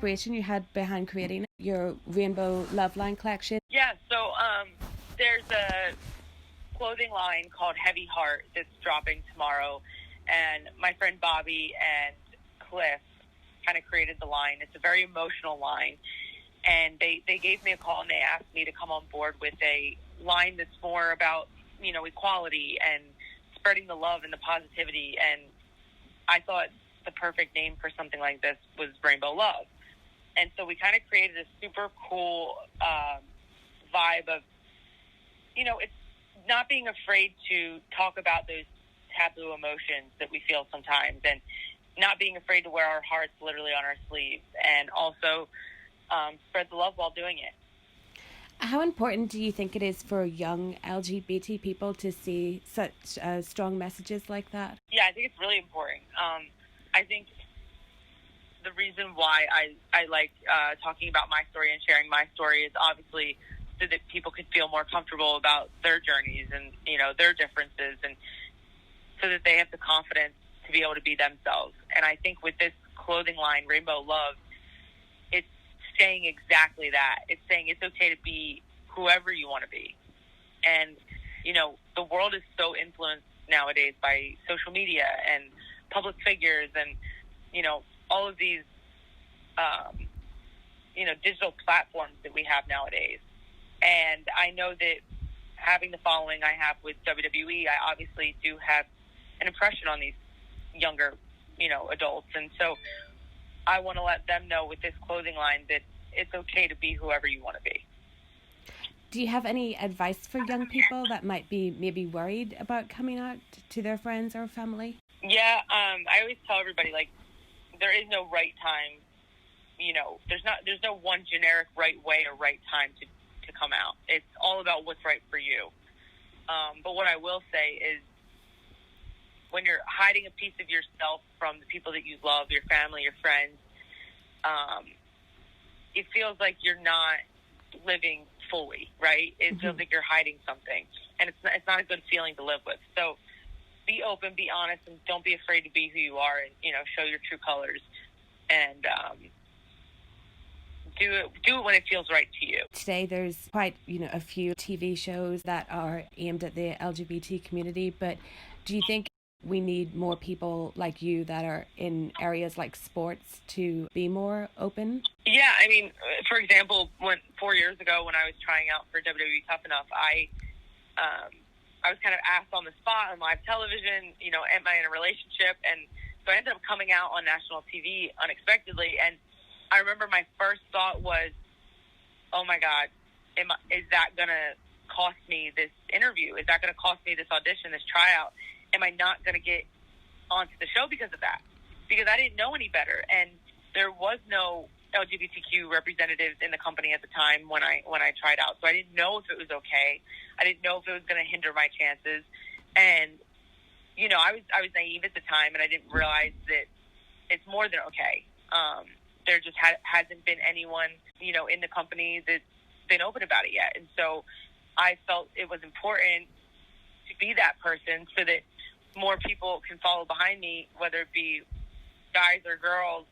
inspiration you had behind creating your Rainbow Love Line collection? Yeah, so there's a clothing line called Heavy Heart that's dropping tomorrow, and my friend Bobby and Cliff kind of created the line. It's a very emotional line, and they gave me a call and they asked me to come on board with a line that's more about, you know, equality and spreading the love and the positivity. And I thought the perfect name for something like this was Rainbow Love. And so we kind of created a super cool vibe of, you know, it's not being afraid to talk about those taboo emotions that we feel sometimes, and not being afraid to wear our hearts literally on our sleeves, and also spread the love while doing it. How important do you think it is for young LGBT people to see such strong messages like that? Yeah, I think it's really important. I think the reason why I like talking about my story and sharing my story is obviously so that people could feel more comfortable about their journeys and, you know, their differences, and so that they have the confidence to be able to be themselves. And I think with this clothing line, Rainbow Love, it's saying exactly that. It's saying it's okay to be whoever you want to be. And, you know, the world is so influenced nowadays by social media and public figures and, you know, all of these, you know, digital platforms that we have nowadays. And I know that having the following I have with WWE, I obviously do have an impression on these younger, you know, adults. And so I want to let them know with this clothing line that it's okay to be whoever you want to be. Do you have any advice for young people that might be maybe worried about coming out to their friends or family? Yeah, I always tell everybody, like, there is no right time. You know, there's no one generic right way or right time to come out. It's all about what's right for you. But what I will say is, when you're hiding a piece of yourself from the people that you love, your family, your friends, it feels like you're not living fully, right? It feels like you're hiding something, and it's not a good feeling to live with. So be open, be honest, and don't be afraid to be who you are, and, you know, show your true colors, and do it when it feels right to you. Today there's quite, you know, a few TV shows that are aimed at the LGBT community, but do you think we need more people like you that are in areas like sports to be more open? Yeah, I mean, for example, 4 years ago when I was trying out for WWE Tough Enough, I was kind of asked on the spot on live television, you know, am I in a relationship? And so I ended up coming out on national TV unexpectedly, and I remember my first thought was, oh my God, is that going to cost me this interview? Is that going to cost me this audition, this tryout? Am I not going to get onto the show because of that? Because I didn't know any better. And there was no LGBTQ representatives in the company at the time when I tried out. So I didn't know if it was okay. I didn't know if it was going to hinder my chances. And, you know, I was naive at the time, and I didn't realize that it's more than okay. There just hasn't been anyone, you know, in the company that's been open about it yet. And so I felt it was important to be that person so that more people can follow behind me, whether it be guys or girls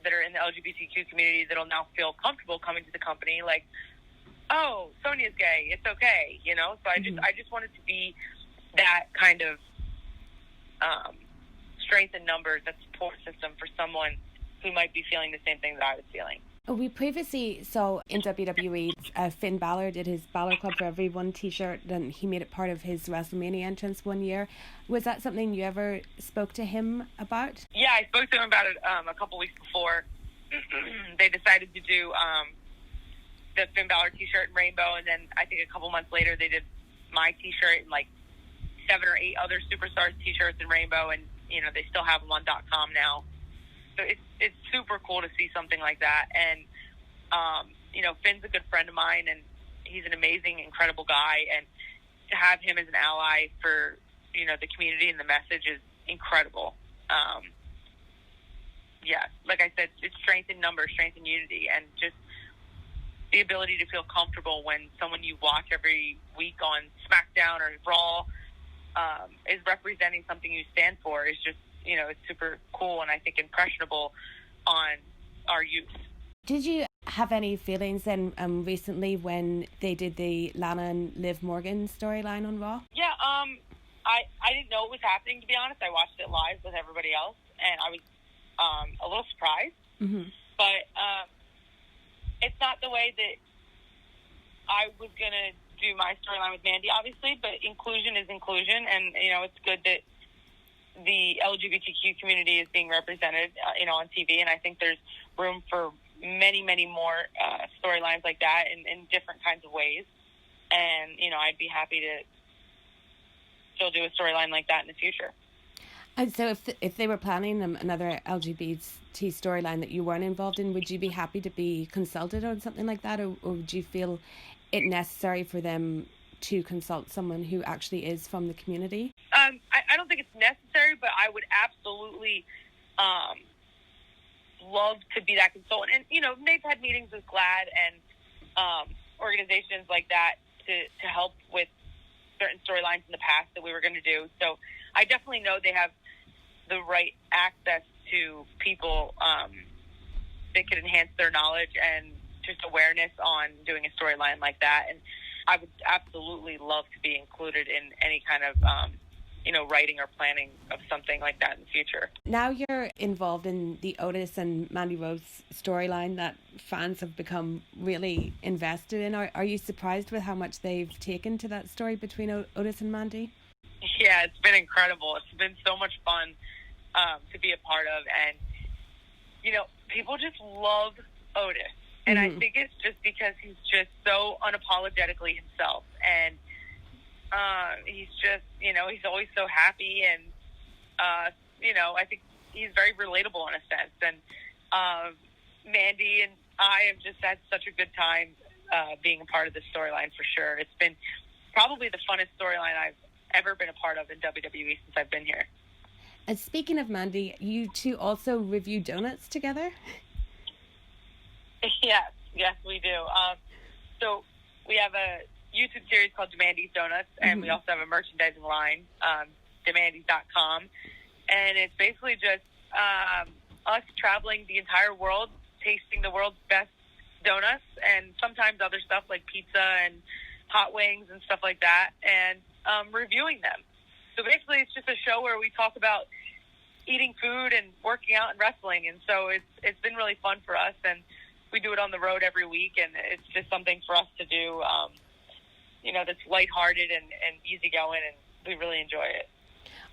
that are in the LGBTQ community that'll now feel comfortable coming to the company, like, oh, Sonya's gay, it's okay, you know? So I just wanted to be that kind of strength in numbers, that support system for someone who might be feeling the same thing that I was feeling. We previously saw in WWE, Finn Balor did his Balor Club for Everyone t-shirt, and he made it part of his WrestleMania entrance one year. Was that something you ever spoke to him about? Yeah, I spoke to him about it a couple weeks before. They decided to do the Finn Balor t-shirt in rainbow, and then I think a couple months later they did my t-shirt and like 7 or 8 other superstars t-shirts in rainbow, and, you know, they still have them on .com now. So it's super cool to see something like that. And, you know, Finn's a good friend of mine, and he's an amazing, incredible guy. And to have him as an ally for, you know, the community and the message is incredible. Yeah, like I said, it's strength in numbers, strength in unity, and just the ability to feel comfortable when someone you watch every week on SmackDown or Raw is representing something you stand for is just, you know, it's super cool and I think impressionable on our youth. Did you have any feelings then recently when they did the Lana and Liv Morgan storyline on Raw? Yeah, I didn't know it was happening, to be honest. I watched it live with everybody else, and I was a little surprised. Mm-hmm. But it's not the way that I was going to do my storyline with Mandy, obviously, but inclusion is inclusion, and, it's good that the LGBTQ community is being represented, on TV, and I think there's room for many, many more storylines like that in different kinds of ways. And, I'd be happy to still do a storyline like that in the future. And so if they were planning another LGBT storyline that you weren't involved in, would you be happy to be consulted on something like that? Or would you feel it necessary for them to consult someone who actually is from the community? I don't think it's necessary, but I would absolutely love to be that consultant. And, they've had meetings with GLAAD and organizations like that to help with certain storylines in the past that we were going to do. So I definitely know they have the right access to people that could enhance their knowledge and just awareness on doing a storyline like that. And I would absolutely love to be included in any kind of, writing or planning of something like that in the future. Now you're involved in the Otis and Mandy Rose storyline that fans have become really invested in. Are you surprised with how much they've taken to that story between Otis and Mandy? Yeah, it's been incredible. It's been so much fun to be a part of. And, people just love Otis. And I think it's just because he's just so unapologetically himself. And he's just, he's always so happy. And, I think he's very relatable in a sense. And Mandy and I have just had such a good time being a part of this storyline for sure. It's been probably the funnest storyline I've ever been a part of in WWE since I've been here. And speaking of Mandy, you two also review donuts together? Yes, we do. So we have a YouTube series called Demandy's Donuts, and we also have a merchandising line, Demandy's.com. And it's basically just us traveling the entire world, tasting the world's best donuts, and sometimes other stuff like pizza and hot wings and stuff like that, and reviewing them. So basically it's just a show where we talk about eating food and working out and wrestling. And so it's been really fun for us, and we do it on the road every week, and it's just something for us to do, that's lighthearted and easygoing, and we really enjoy it.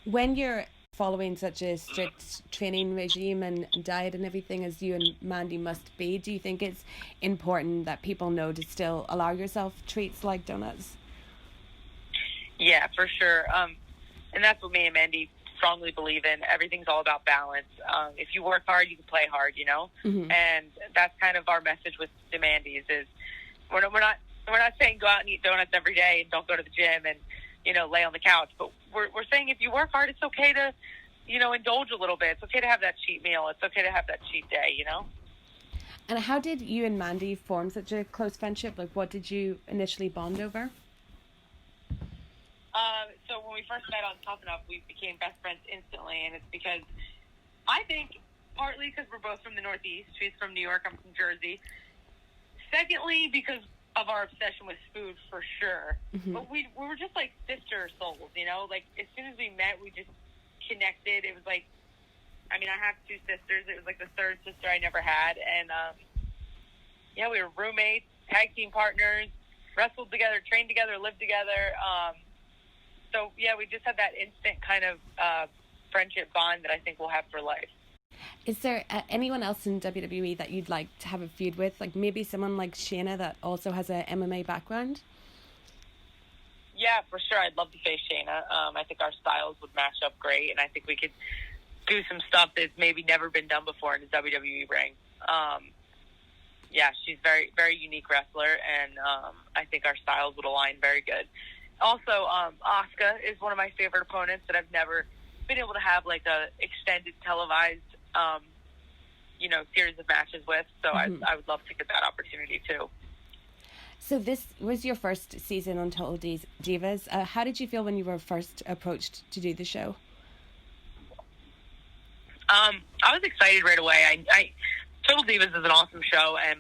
When you're following such a strict training regime and diet and everything as you and Mandy must be, do you think it's important that people know to still allow yourself treats like donuts? Yeah, for sure. And that's what me and Mandy strongly believe in. Everything's all about balance. If you work hard, you can play hard, And that's kind of our message with Demandy's is we're not saying go out and eat donuts every day and don't go to the gym and, lay on the couch. But we're saying if you work hard, it's okay to, indulge a little bit. It's okay to have that cheat meal. It's okay to have that cheat day, And how did you and Mandy form such a close friendship? Like, what did you initially bond over? So when we first met on Tough Enough, we became best friends instantly, and it's because I think partly because we're both from the Northeast. She's from New York, I'm from Jersey. Secondly, because of our obsession with food, for sure. But we were just like sister souls, Like as soon as we met, we just connected. It was like, I have two sisters. It was like the third sister I never had, and we were roommates, tag team partners, wrestled together, trained together, lived together. So, we just had that instant kind of friendship bond that I think we'll have for life. Is there anyone else in WWE that you'd like to have a feud with? Like maybe someone like Shayna that also has a MMA background? Yeah, for sure. I'd love to face Shayna. I think our styles would match up great, and I think we could do some stuff that's maybe never been done before in the WWE ring. She's very, very unique wrestler, and I think our styles would align very good. Also, Asuka is one of my favorite opponents that I've never been able to have like a extended televised, series of matches with. So I would love to get that opportunity too. So this was your first season on Total Divas. How did you feel when you were first approached to do the show? I was excited right away. Total Divas is an awesome show, and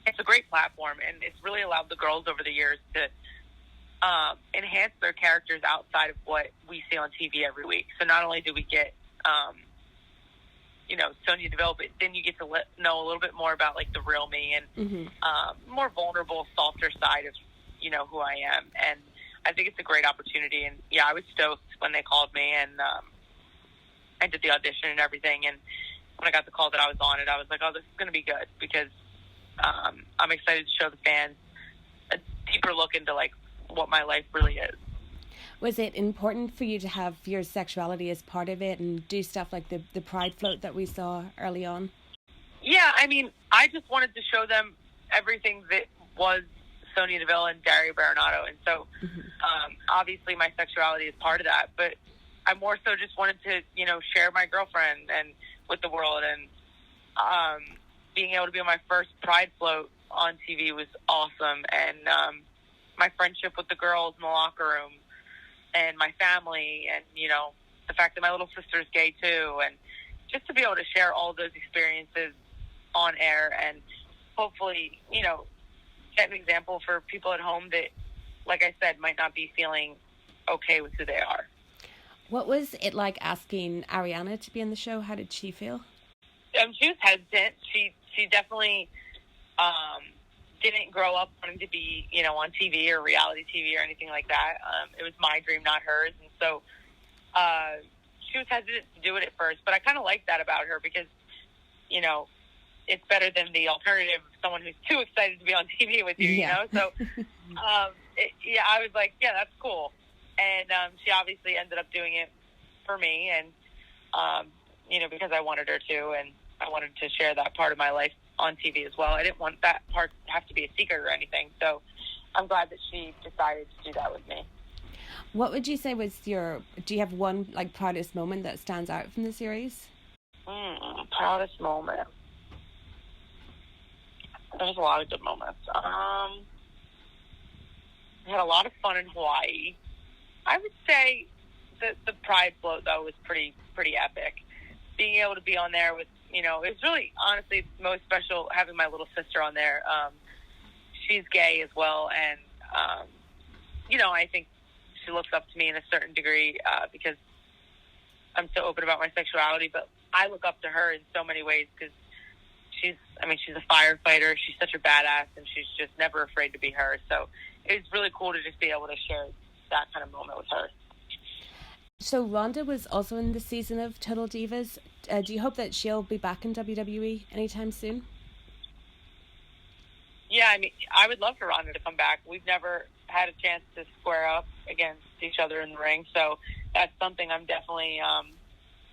it's a great platform, and it's really allowed the girls over the years to enhance their characters outside of what we see on TV every week. So not only do we get, Sonya Deville, but then you get to know a little bit more about, like, the real me and more vulnerable, softer side of, who I am. And I think it's a great opportunity. And, yeah, I was stoked when they called me, and I did the audition and everything. And when I got the call that I was on it, I was like, oh, this is going to be good, because I'm excited to show the fans a deeper look into, like, what my life really is. Was it important for you to have your sexuality as part of it and do stuff like the pride float that we saw early on? Yeah, I mean, I just wanted to show them everything that was Sonya Deville and Dario Baronato. And so, obviously my sexuality is part of that, but I more so just wanted to, share my girlfriend and with the world. And being able to be on my first pride float on TV was awesome. And my friendship with the girls in the locker room and my family, and, the fact that my little sister's gay too, and just to be able to share all those experiences on air and hopefully, set an example for people at home that, like I said, might not be feeling okay with who they are. What was it like asking Ariana to be in the show? How did she feel? She was hesitant. She definitely didn't grow up wanting to be, on TV or reality TV or anything like that. It was my dream, not hers. And so she was hesitant to do it at first, but I kind of like that about her, because, it's better than the alternative of someone who's too excited to be on TV with you, So, I was like, yeah, that's cool. And she obviously ended up doing it for me, and, because I wanted her to, and I wanted to share that part of my life on TV as well. I didn't want that part to have to be a secret or anything. So I'm glad that she decided to do that with me. What would you say was do you have one, like, proudest moment that stands out from the series? Proudest moment. There's a lot of good moments. I had a lot of fun in Hawaii. I would say the pride float, though, was pretty epic. Being able to be on there with, it was really, honestly, most special having my little sister on there. She's gay as well, and, I think she looks up to me in a certain degree because I'm so open about my sexuality, but I look up to her in so many ways, because she's a firefighter. She's such a badass, and she's just never afraid to be her. So it was really cool to just be able to share that kind of moment with her. So Ronda was also in this season of Total Divas. Do you hope that she'll be back in WWE anytime soon? Yeah, I would love for Ronda to come back. We've never had a chance to square up against each other in the ring, so that's something I'm definitely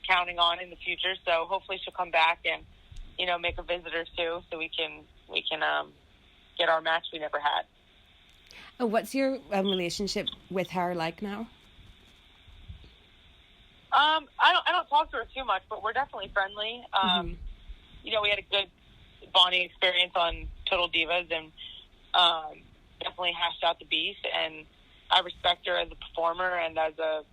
counting on in the future. So hopefully she'll come back and, make a visit or two, so we can get our match we never had. What's your relationship with her like now? I don't talk to her too much, but we're definitely friendly. We had a good bonding experience on Total Divas, and definitely hashed out the beef. And I respect her as a performer and as a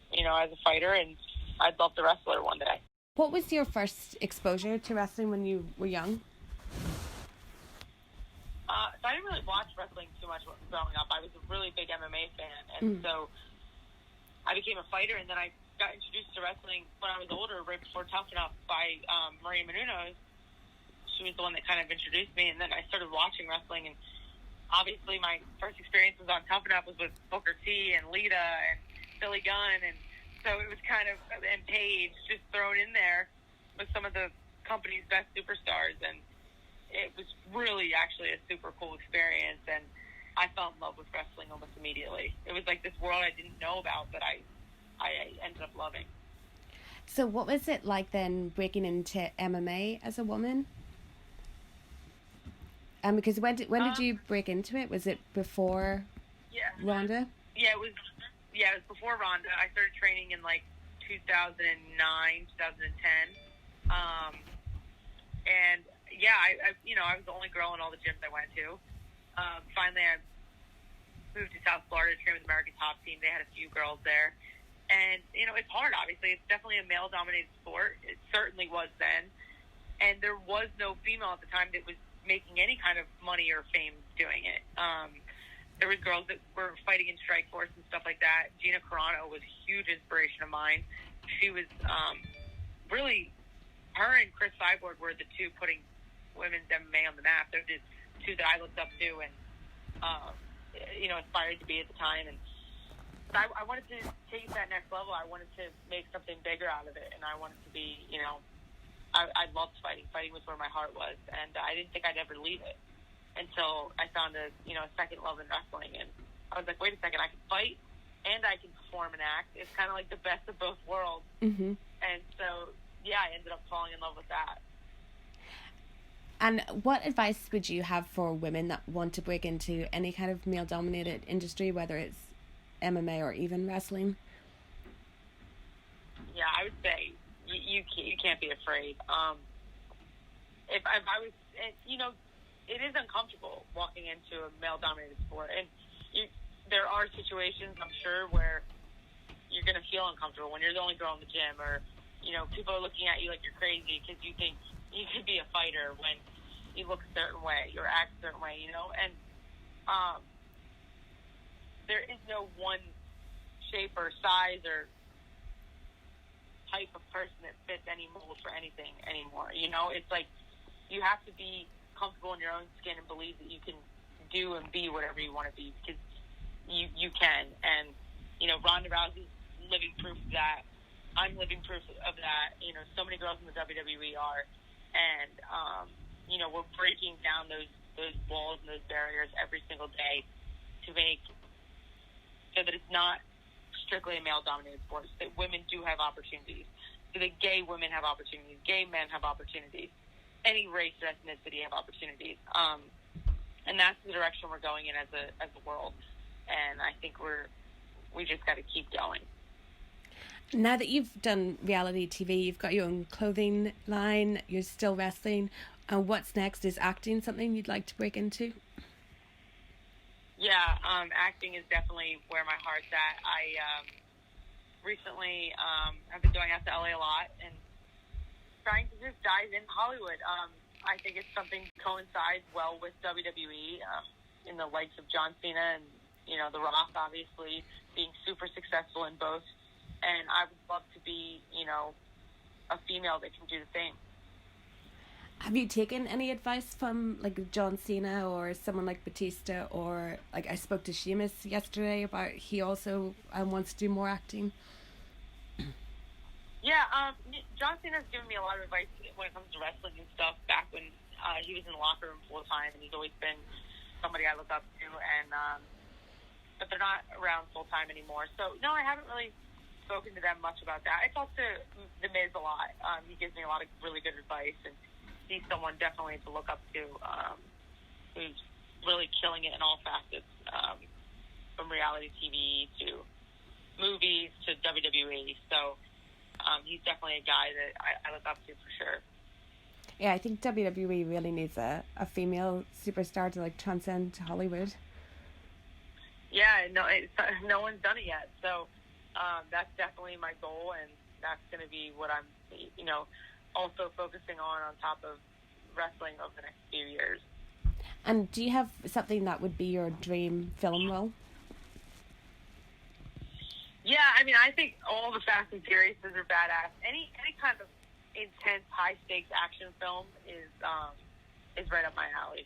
fighter, and I'd love to wrestle her one day. What was your first exposure to wrestling when you were young? So I didn't really watch wrestling too much growing up. I was a really big MMA fan, and so I became a fighter, and then I got introduced to wrestling when I was older, right before Tough Enough, by Maria Menounos. She was the one that kind of introduced me, and then I started watching wrestling, and obviously my first experiences on Tough Enough was with Booker T and Lita and Billy Gunn, and so it was kind of, and Paige just thrown in there with some of the company's best superstars, and it was really actually a super cool experience, and I fell in love with wrestling almost immediately. It was like this world I didn't know about that I ended up loving. So what was it like then breaking into MMA as a woman? Because when did you break into it? Was it before Ronda? Yeah, it was before Ronda. I started training in like 2009, 2010. And yeah, I was the only girl in all the gyms I went to. Finally, I moved to South Florida to train with American Top Team. They had a few girls there. And, it's hard, obviously. It's definitely a male-dominated sport. It certainly was then. and there was no female at the time that was making any kind of money or fame doing it. There was girls that were fighting in Strike Force and stuff like that. Gina Carano was a huge inspiration of mine. She was really, her and Chris Cyborg were the two putting women's MMA on the map. They're the two that I looked up to and, inspired to be at the time. And I wanted to take that next level. I wanted to make something bigger out of it. And I wanted to be, I loved fighting. Fighting was where my heart was. And I didn't think I'd ever leave it until I found a second love in wrestling. And I was like, wait a second, I can fight and I can perform and act. It's kind of like the best of both worlds. Mm-hmm. And so, yeah, I ended up falling in love with that. And what advice would you have for women that want to break into any kind of male-dominated industry, whether it's MMA or even wrestling? Yeah, I would say you can't be afraid. If I was, it is uncomfortable walking into a male-dominated sport, and there are situations, I'm sure, where you're going to feel uncomfortable when you're the only girl in the gym, or people are looking at you like you're crazy because you think you could be a fighter when you look a certain way or act a certain way, and there is no one shape or size or type of person that fits any mold for anything anymore. It's like you have to be comfortable in your own skin and believe that you can do and be whatever you want to be, because you can. And Ronda Rousey's living proof of that. I'm living proof of that. So many girls in the WWE are, and we're breaking down those walls and those barriers every single day to make so that it's not strictly a male-dominated sport, so that women do have opportunities, so that gay women have opportunities, gay men have opportunities, any race or ethnicity have opportunities, and that's the direction we're going in as a world. And I think we just got to keep going. Now that you've done reality TV, you've got your own clothing line, you're still wrestling, and what's next? Is acting something you'd like to break into? Yeah, acting is definitely where my heart's at. I recently have been going out to LA a lot and trying to just dive in Hollywood. I think it's something that coincides well with WWE, in the likes of John Cena and, The Rock, obviously, being super successful in both. And I would love to be, a female that can do the same. Have you taken any advice from like John Cena or someone like Batista, or like I spoke to Sheamus yesterday about he also wants to do more acting? Yeah, John Cena's given me a lot of advice when it comes to wrestling and stuff back when he was in the locker room full time, and he's always been somebody I look up to, and but they're not around full time anymore. So no, I haven't really spoken to them much about that. I talk to The Miz a lot. He gives me a lot of really good advice, and he's someone definitely to look up to, who's really killing it in all facets, from reality TV to movies to WWE. So he's definitely a guy that I look up to for sure. Yeah, I think WWE really needs a female superstar to like transcend Hollywood. Yeah, no one's done it yet. So that's definitely my goal, and that's going to be what I'm, also focusing on top of wrestling over the next few years. And do you have something that would be your dream film role? Yeah, I think all the Fast and Furious are badass. Any kind of intense, high stakes action film is right up my alley.